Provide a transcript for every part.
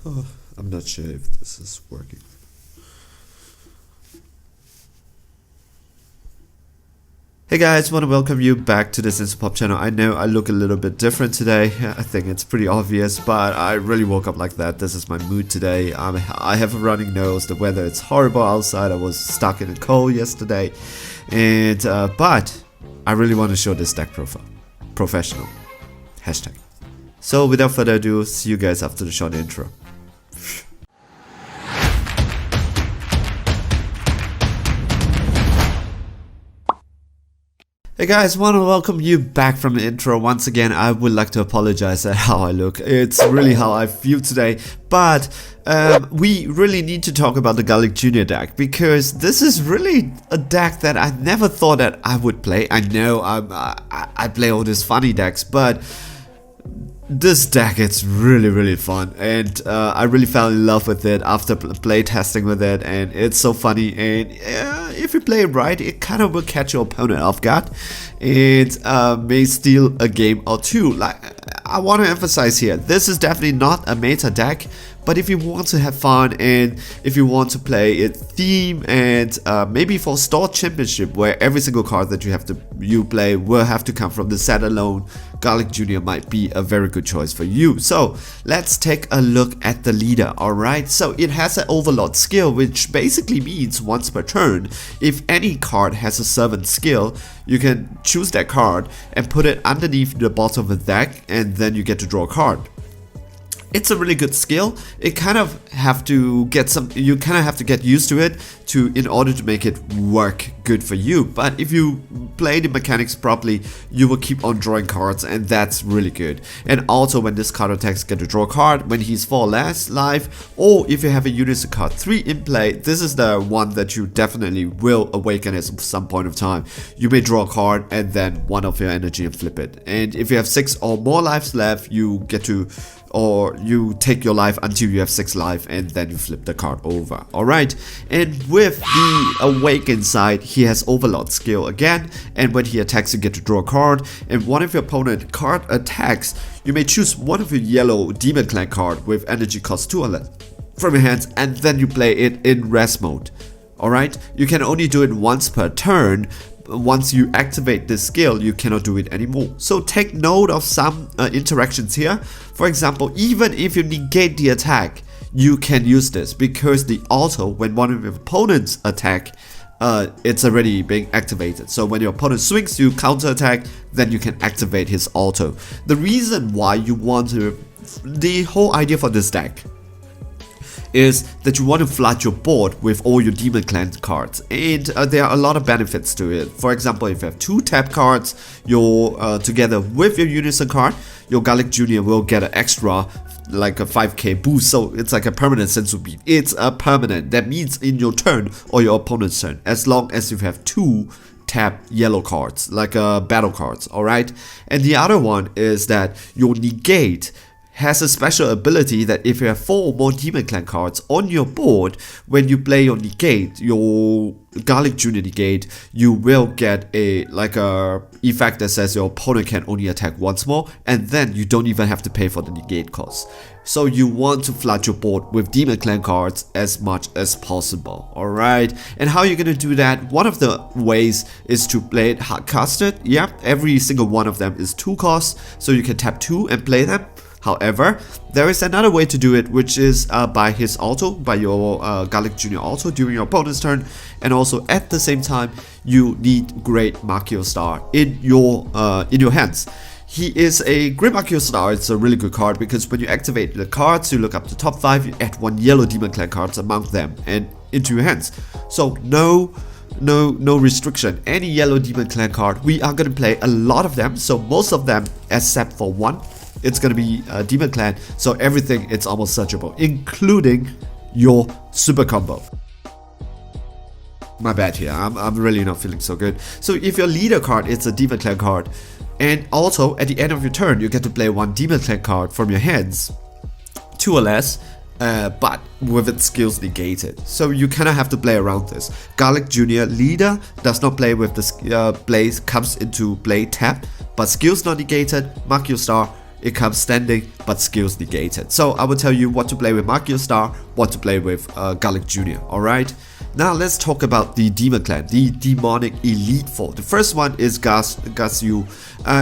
I'm not sure if this is working. Hey guys, want to welcome you back to this Instapop channel. I know I look a little bit different today. I think it's pretty obvious, but I really woke up like that. This is my mood today. I have a running nose. The weather is horrible outside. I was stuck in a cold yesterday, and but I really want to show this deck profile. Professional. Hashtag. So without further ado, see you guys after the short intro. Hey guys, want to welcome you back from the intro. Once again, I would like to apologize at how I look. It's really how I feel today, but we really need to talk about the Garlic Jr. deck, because this is really a deck that I never thought that I would play. I know I play all these funny decks, but this deck is really fun, and I really fell in love with it after play testing with it, and it's so funny, and if you play it right, it kind of will catch your opponent off guard and may steal a game or two. Like, I want to emphasize here, this is definitely not a meta deck, but if you want to have fun and if you want to play it theme and maybe for Store Championship, where every single card that you play will have to come from the set alone, Garlic Jr. might be a very good choice for you. So let's take a look at the leader. Alright, so it has an Overlord skill, which basically means once per turn, if any card has a servant skill, you can choose that card and put it underneath the bottom of the deck, and then you get to draw a card. It's a really good skill. You kind of have to get used to it in order to make it work good for you. But if you play the mechanics properly, you will keep on drawing cards, and that's really good. And also, when this card attacks, get to draw a card when he's 4 less life, or if you have a Unison card 3 in play, this is the one that you definitely will awaken at some point of time. You may draw a card and then 1 of your energy and flip it. And if you have 6 or more lives left, you get to, or you take your life until you have 6 life, and then you flip the card over. Alright, and with the Awaken side, he has Overlord skill again, and when he attacks, you get to draw a card, and one of your opponent card attacks, you may choose one of your yellow Demon Clan card with energy cost 2 or less from your hands, and then you play it in rest mode. Alright, you can only do it once per turn. Once you activate this skill, you cannot do it anymore. So take note of some interactions here. For example, even if you negate the attack, you can use this, because the auto, when one of your opponents attack, it's already being activated. So when your opponent swings, you counter attack, then you can activate his auto. The reason why you want to, the whole idea for this deck is that you want to flood your board with all your Demon Clan cards, and there are a lot of benefits to it. For example, if you have 2 tap cards, together with your Unison card, your Garlic Jr. will get an extra, like a 5k boost. So it's like a permanent sensu beat. It's a permanent. That means in your turn or your opponent's turn, as long as you have 2 tap yellow cards, like battle cards. Alright, and the other one is that your negate has a special ability that if you have 4 or more Demon Clan cards on your board, when you play your negate, your Garlic Jr. negate, you will get a effect that says your opponent can only attack once more, and then you don't even have to pay for the negate cost. So you want to flood your board with Demon Clan cards as much as possible. Alright, and how you're gonna do that? One of the ways is to play it hard casted. Yeah, every single one of them is 2 costs, so you can tap 2 and play them. However, there is another way to do it, which is by his auto, by your Garlic Jr. auto during your opponent's turn, and also at the same time, you need Great Markio Star in your hands. He is a Great Markio Star. It's a really good card, because when you activate the cards, you look up the top 5, you add 1 yellow Demon Clan cards among them and into your hands. So no restriction. Any yellow Demon Clan card, we are gonna play a lot of them. So most of them, except for 1. It's gonna be Demon Clan, so everything, it's almost searchable, including your super combo. My bad here, I'm really not feeling so good. So if your leader card is a Demon Clan card, and also at the end of your turn, you get to play 1 Demon Clan card from your hands, 2 or less, but with its skills negated. So you kind of have to play around this. Garlic Jr. leader does not play with the blaze, comes into play tap, but skills not negated. Mark your star it comes standing, but skills negated. So I will tell you what to play with Markio Star, what to play with Garlic Jr., alright? Now let's talk about the Demon Clan, the Demonic Elite Four. The first one is Gasyu.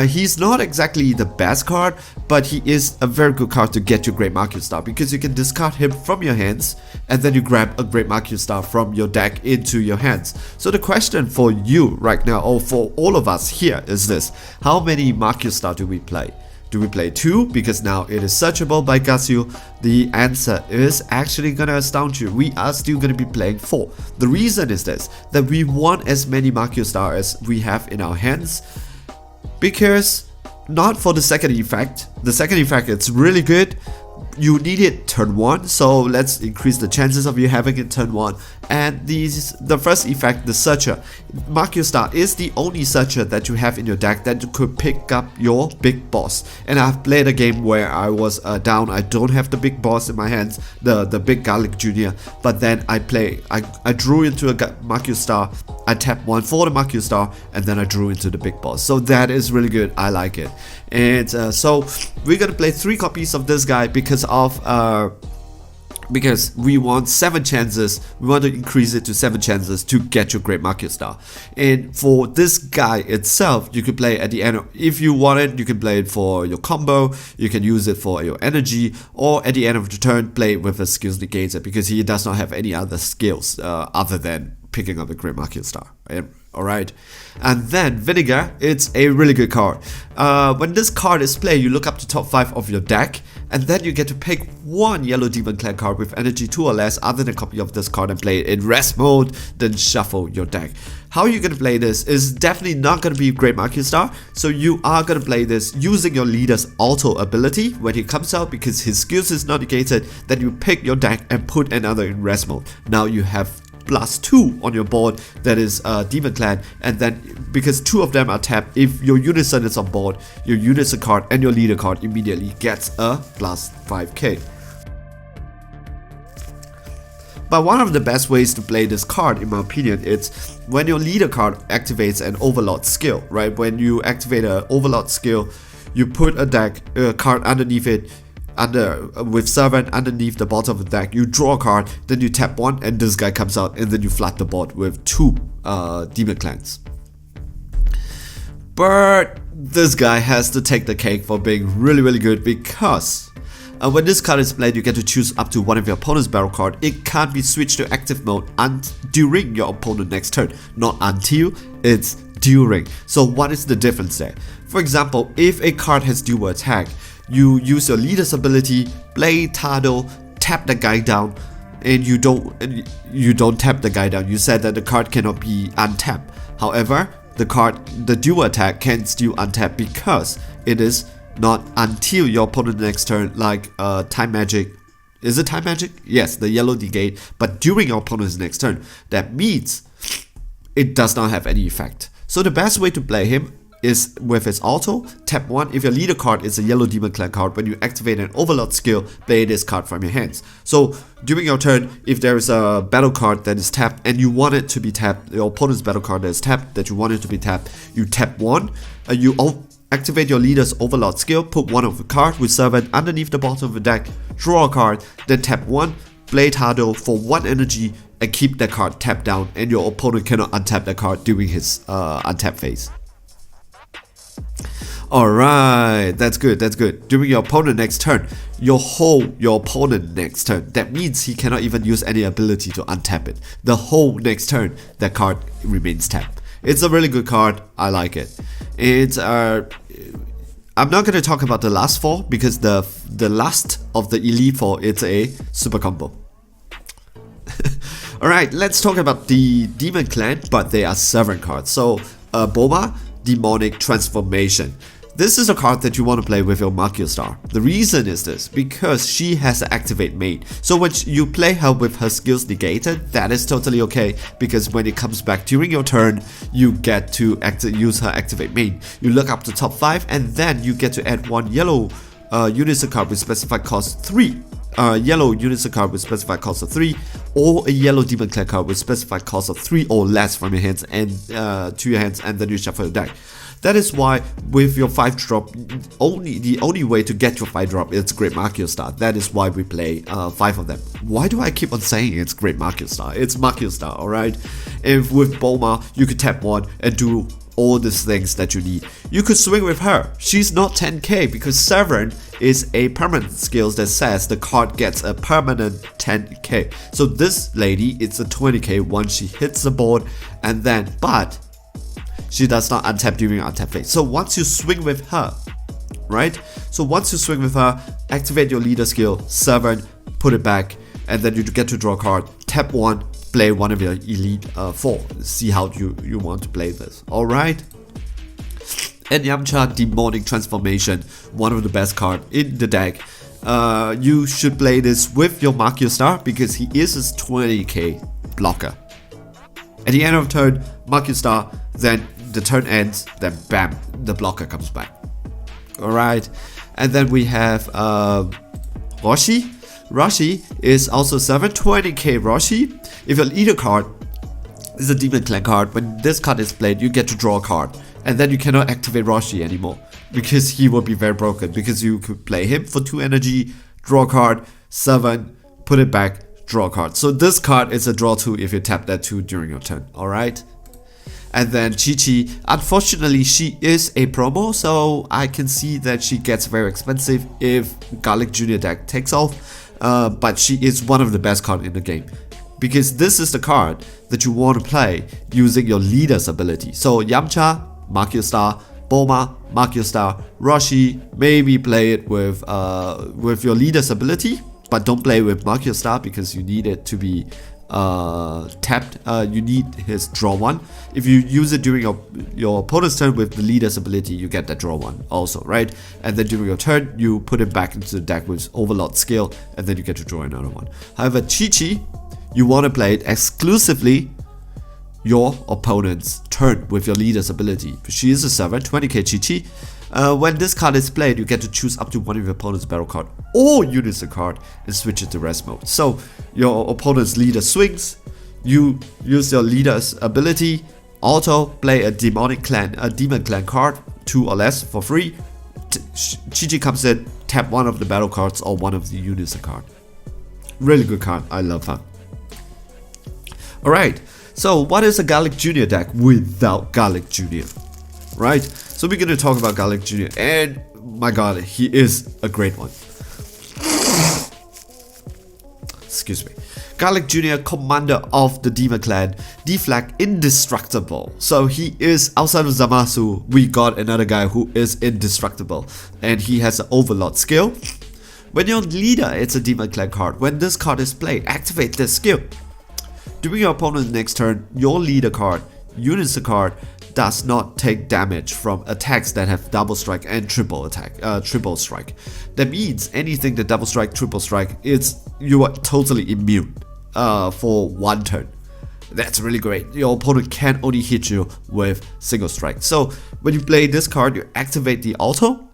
He's not exactly the best card, but he is a very good card to get your Great Markio Star, because you can discard him from your hands and then you grab a Great Markio Star from your deck into your hands. So the question for you right now, or for all of us here, is this: how many Markio Star do we play? Do we play 2 because now it is searchable by Gasyu? The answer is actually gonna astound you. We are still gonna be playing 4. The reason is this: that we want as many Markio Star as we have in our hands, because not for the second effect. The second effect, it's really good. You need it turn 1, so let's increase the chances of you having it turn 1. And the first effect, the Searcher. Markio Star is the only Searcher that you have in your deck that could pick up your big boss. And I've played a game where I was down, I don't have the big boss in my hands, the big Garlic Jr., but then I drew into a Markio Star, I tapped 1 for the Markio Star, and then I drew into the big boss. So that is really good, I like it. And so we're gonna play 3 copies of this guy because we want 7 chances. We want to increase it to 7 chances to get your Great Markio Star. And for this guy itself, you can play at the end if you want it. You can play it for your combo, you can use it for your energy, or at the end of the turn play it with a skills negator, because he does not have any other skills other than picking up a Great Markio Star. Alright, and then Vinegar, it's a really good card. When this card is played, you look up to top 5 of your deck, and then you get to pick 1 yellow Demon Clan card with energy 2 or less other than a copy of this card and play it in rest mode, then shuffle your deck. How you're gonna play this is definitely not gonna be Great Markio Star, so you are gonna play this using your leader's auto ability when he comes out, because his skills is not negated. Then you pick your deck and put another in rest mode. Now you have +2 on your board, that is Demon Clan, and then because 2 of them are tapped, if your Unison is on board, your Unison card and your leader card immediately gets a +5k. But one of the best ways to play this card, in my opinion, it's when your leader card activates an Overlord skill, right? When you activate an Overlord skill, you put a card underneath it, with Servant underneath the bottom of the deck. You draw a card, then you tap 1, and this guy comes out, and then you flood the board with 2 Demon Clans. But this guy has to take the cake for being really, really good, because when this card is played, you get to choose up to one of your opponent's battle card. It can't be switched to active mode during your opponent's next turn, not until, it's during. So what is the difference there? For example, if a card has dual attack, you use your leader's ability, play Tado, tap the guy down, and you don't tap the guy down. You said that the card cannot be untapped. However, the dual attack can still untap, because it is not until your opponent's next turn, like Time Magic. Is it Time Magic? Yes, the yellow negate, but during your opponent's next turn. That means it does not have any effect. So the best way to play him is with his auto, tap 1. If your leader card is a yellow Demon Clan card, when you activate an Overlord skill, play this card from your hands. So during your turn, if there is a battle card that is tapped and you want it to be tapped, your opponent's battle card that is tapped, that you want it to be tapped, you tap 1, you activate your leader's Overlord skill, put 1 of the card with Servant underneath the bottom of the deck, draw a card, then tap 1, play Tado for 1 energy, and keep that card tapped down, and your opponent cannot untap that card during his untap phase. Alright, that's good, that's good. During your opponent next turn, your opponent next turn. That means he cannot even use any ability to untap it. The whole next turn, that card remains tapped. It's a really good card, I like it. It's I'm not gonna talk about the last 4, because the last of the Elite 4, it's a super combo. Alright, let's talk about the Demon Clan, but they are Servant cards. So Boba, Demonic Transformation. This is a card that you want to play with your Markio Star. The reason is this, because she has an activate main. So when you play her with her skills negated, that is totally okay, because when it comes back during your turn, you get to use her activate main. You look up to top 5, and then you get to add 1 yellow Unison card with specified cost 3. Yellow Unison card with specified cost of 3, or a yellow Demon Clan card with specified cost of 3 or less from your hands and to your hands, and then you shuffle your deck. That is why with your 5-drop, the only way to get your 5-drop is Great Marquis Star. That is why we play 5 of them. Why do I keep on saying it's Great Marquis Star? It's Marquis Star, alright? If with Boba, you could tap 1 and do all these things that you need. You could swing with her. She's not 10k because Severn is a permanent skill that says the card gets a permanent 10k. So this lady, it's a 20k once she hits the board, and then, but she does not untap during untap phase. So once you swing with her, right? So once you swing with her, activate your leader skill, Severn, put it back, and then you get to draw a card, tap 1, play one of your elite 4. See how you want to play this. Alright? And Yamcha Demonic Transformation, one of the best cards in the deck. You should play this with your Marquis Star because he is his 20k blocker. At the end of turn, Marquis Star, then the turn ends, then bam, the blocker comes back. Alright, and then we have Roshi. Roshi is also 720k Roshi. If your leader card is a Demon Clan card, when this card is played, you get to draw a card. And then you cannot activate Roshi anymore because he will be very broken, because you could play him for 2 energy, draw a card, 7, put it back, draw a card. So this card is a draw 2 if you tap that 2 during your turn, alright? And then Chi-Chi, unfortunately she is a promo, so I can see that she gets very expensive if Garlic Jr. deck takes off, but she is one of the best cards in the game. Because this is the card that you want to play using your leader's ability. So Yamcha, Marquis Star, Boba, Marquis Star, Roshi, maybe play it with your leader's ability, but don't play with Marquis Star because you need it to be tapped. You need his draw 1. If you use it during your opponent's turn with the leader's ability, you get that draw 1 also, right? And then during your turn, you put it back into the deck with Overlord skill, and then you get to draw another one. However, Chi-Chi, you want to play it exclusively your opponent's turn with your leader's ability. She is a 720k Chi-Chi. When this card is played, you get to choose up to one of your opponent's battle card or unison card and switch it to rest mode. So your opponent's leader swings, you use your leader's ability, auto play a demon clan card, 2 or less for free. Chi-Chi comes in, tap one of the battle cards or one of the unison card. Really good card, I love her. Alright, so what is a Garlic Jr. deck without Garlic Jr.? Right, so we're gonna talk about Garlic Jr. and my god, he is a great one. Excuse me. Garlic Jr., commander of the Demon Clan, deflag indestructible. So he is, outside of Zamasu, we got another guy who is indestructible, and he has an Overlord skill. When your leader, it's a Demon Clan card. When this card is played, activate this skill. During your opponent's next turn, your leader card, unison card, does not take damage from attacks that have double strike and triple strike. That means anything that double strike, triple strike, you are totally immune for 1 turn. That's really great. Your opponent can only hit you with single strike. So when you play this card, you activate the auto.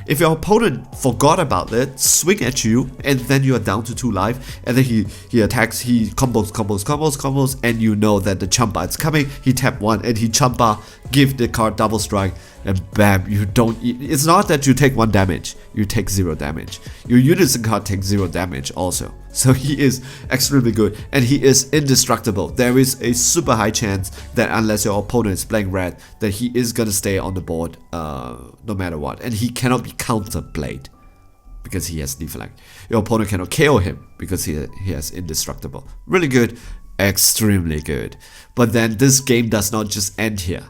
If your opponent forgot about it, swing at you, and then you are down to 2 life, and then he attacks, he combos, and you know that the Champa is coming, he tap 1, and he Champa, give the card double strike, and bam, it's not that you take 1 damage, you take 0 damage. Your unison card takes 0 damage also. So he is extremely good, and he is indestructible. There is a super high chance that unless your opponent is playing red, that he is gonna stay on the board no matter what, and he cannot be counterplayed because he has deflag. Your opponent cannot KO him because he has indestructible. Really good, extremely good. But then this game does not just end here.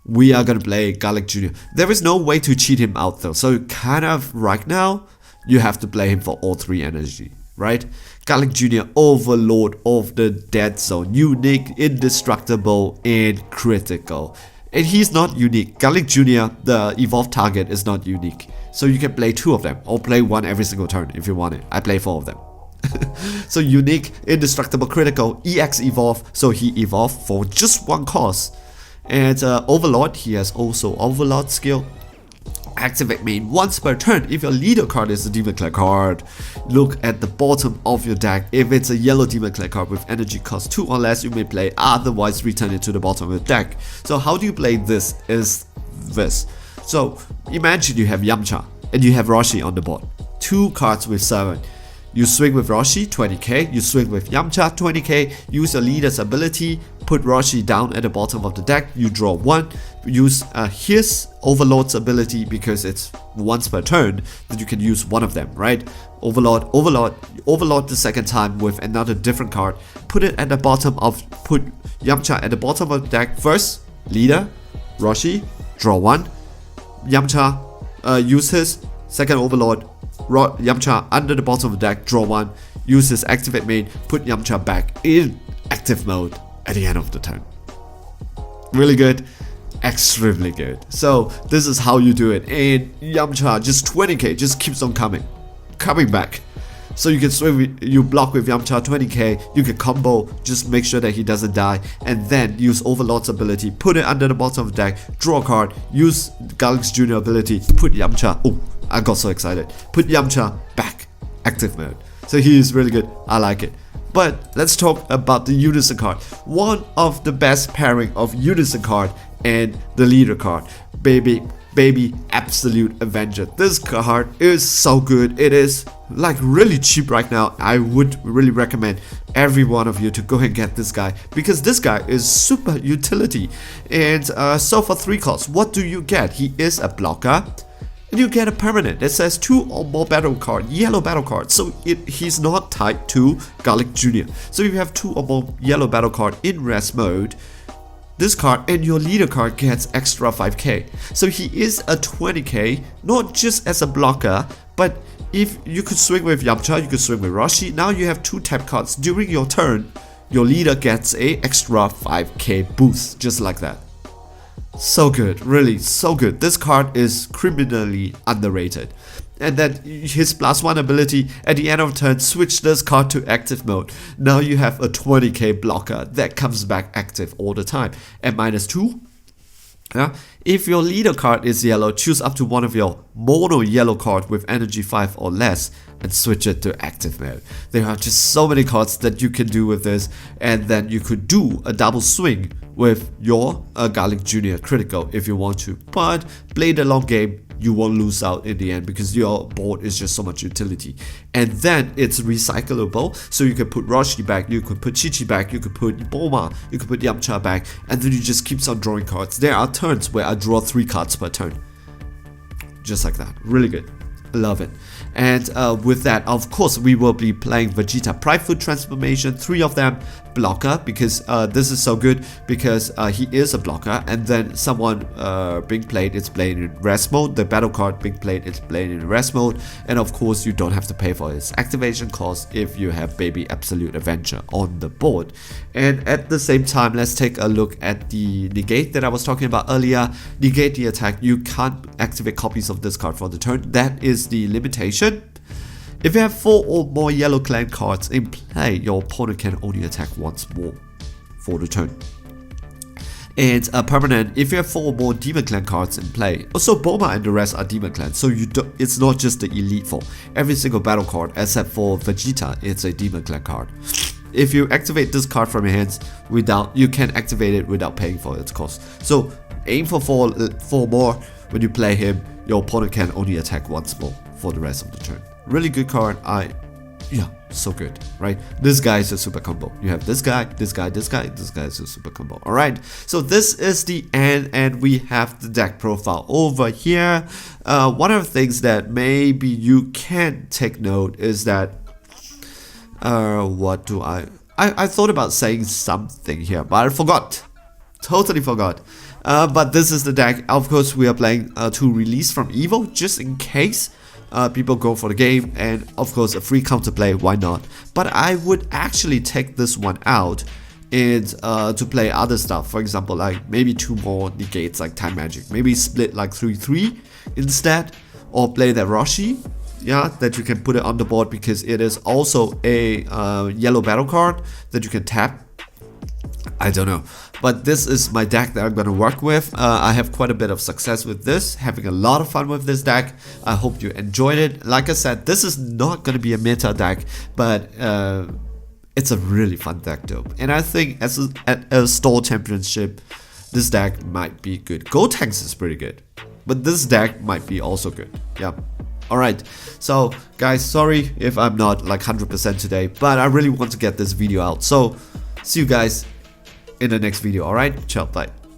We are gonna play Garlic Jr. There is no way to cheat him out though, so kind of right now you have to play him for all 3 energy, right? Garlic Jr., Overlord of the Dead Zone, unique, indestructible, and critical. And he's not unique. Garlic Jr., the evolved target, is not unique. So you can play 2 of them, or play 1 every single turn if you want it. I play 4 of them. So unique, indestructible, critical, EX evolve, so he evolved for just 1 cost. And Overlord, he has also Overlord skill. Activate main once per turn. If your leader card is a Demon Clan card, look at the bottom of your deck. If it's a yellow Demon Clan card with energy cost 2 or less, you may play, otherwise return it to the bottom of your deck. So how do you play this is this. So imagine you have Yamcha and you have Roshi on the board. 2 cards with 7. You swing with Roshi, 20k. You swing with Yamcha, 20k. Use your leader's ability. Put Roshi down at the bottom of the deck. You draw 1. Use his Overlord's ability because it's once per turn that you can use one of them, right? Overlord the second time with another different card. Put Yamcha at the bottom of the deck first. Leader, Roshi, draw 1. Yamcha, use his second Overlord. Yamcha under the bottom of the deck, draw 1, use his activate main, put Yamcha back in active mode at the end of the turn. Really good, extremely good. So this is how you do it, and Yamcha just 20k just keeps on coming back. So you can swing, you block with Yamcha 20k, you can combo, just make sure that he doesn't die, and then use Overlord's ability, put it under the bottom of the deck, draw a card, use Galax Jr. ability, put Yamcha, oh, I got so excited, put Yamcha back, active mode. So he is really good, I like it. But let's talk about the Unison card. One of the best pairing of Unison card and the leader card. Baby Absolute Avenger. This card is so good. It is like really cheap right now. I would really recommend every one of you to go and get this guy, because this guy is super utility. And so for 3 costs, what do you get? He is a blocker, and you get a permanent that says 2 or more battle card, yellow battle card. So he's not tied to Galax Jr. So if you have 2 or more yellow battle card in rest mode, this card and your leader card gets extra 5k. So he is a 20k, not just as a blocker, but if you could swing with Yamcha, you could swing with Roshi. Now you have 2 tap cards. During your turn, your leader gets a extra 5k boost, just like that. So good, really so good. This card is criminally underrated. And then his +1 ability, at the end of turn, switch this card to active mode. Now you have a 20k blocker that comes back active all the time. And -2, yeah? If your leader card is yellow, choose up to one of your mono yellow card with energy 5 or less and switch it to active mode. There are just so many cards that you can do with this, and then you could do a double swing with your Galax Jr. critical if you want to. But play the long game, you won't lose out in the end because your board is just so much utility. And then it's recyclable, so you can put Roshi back, you could put Chi-Chi back, you could put Boba, you could put Yamcha back, and then you just keeps on drawing cards. There are turns where I draw 3 cards per turn. Just like that. Really good. Love it. And with that, of course, we will be playing Vegeta Pride Food Transformation, 3 of them, blocker, because this is so good, because he is a blocker, and then someone being played is played in rest mode, the battle card being played is played in rest mode, and of course you don't have to pay for his activation cost if you have Baby Absolute Avenger on the board. And at the same time, let's take a look at the Negate that I was talking about earlier. Negate the Attack, you can't activate copies of this card for the turn. That is the limitation. If you have 4 or more yellow clan cards in play, your opponent can only attack once more for the turn. And a permanent, if you have 4 or more demon clan cards in play, also Boba and the rest are demon clan, so it's not just the elite 4. Every single battle card except for Vegeta, it's a demon clan card. If you activate this card from your hands you can activate it without paying for its cost. So aim for 4 more. When you play him, your opponent can only attack once more for the rest of the turn. Really good card. Yeah, so good, right? This guy is a super combo. You have this guy, this guy, this guy, this guy is a super combo. All right, so this is the end, and we have the deck profile over here. One of the things that maybe you can take note is that what do I thought about saying something here, but I forgot. Totally forgot. But this is the deck. Of course, we are playing to release from Evo, just in case people go for the game, and of course a free counterplay, why not? But I would actually take this one out and to play other stuff. For example, like maybe 2 more negates like Time Magic, maybe split like 3-3 instead, or play the Roshi, yeah, that you can put it on the board because it is also a yellow battle card that you can tap. I don't know, but this is my deck that I'm going to work with. I have quite a bit of success with this, having a lot of fun with this deck. I hope you enjoyed it. Like I said, this is not going to be a meta deck, but it's a really fun deck though. And I think at a store championship, this deck might be good. Gotenks is pretty good, but this deck might be also good. Yeah. Alright, so guys, sorry if I'm not like 100% today, but I really want to get this video out. So see you guys in the next video. Alright, ciao, bye.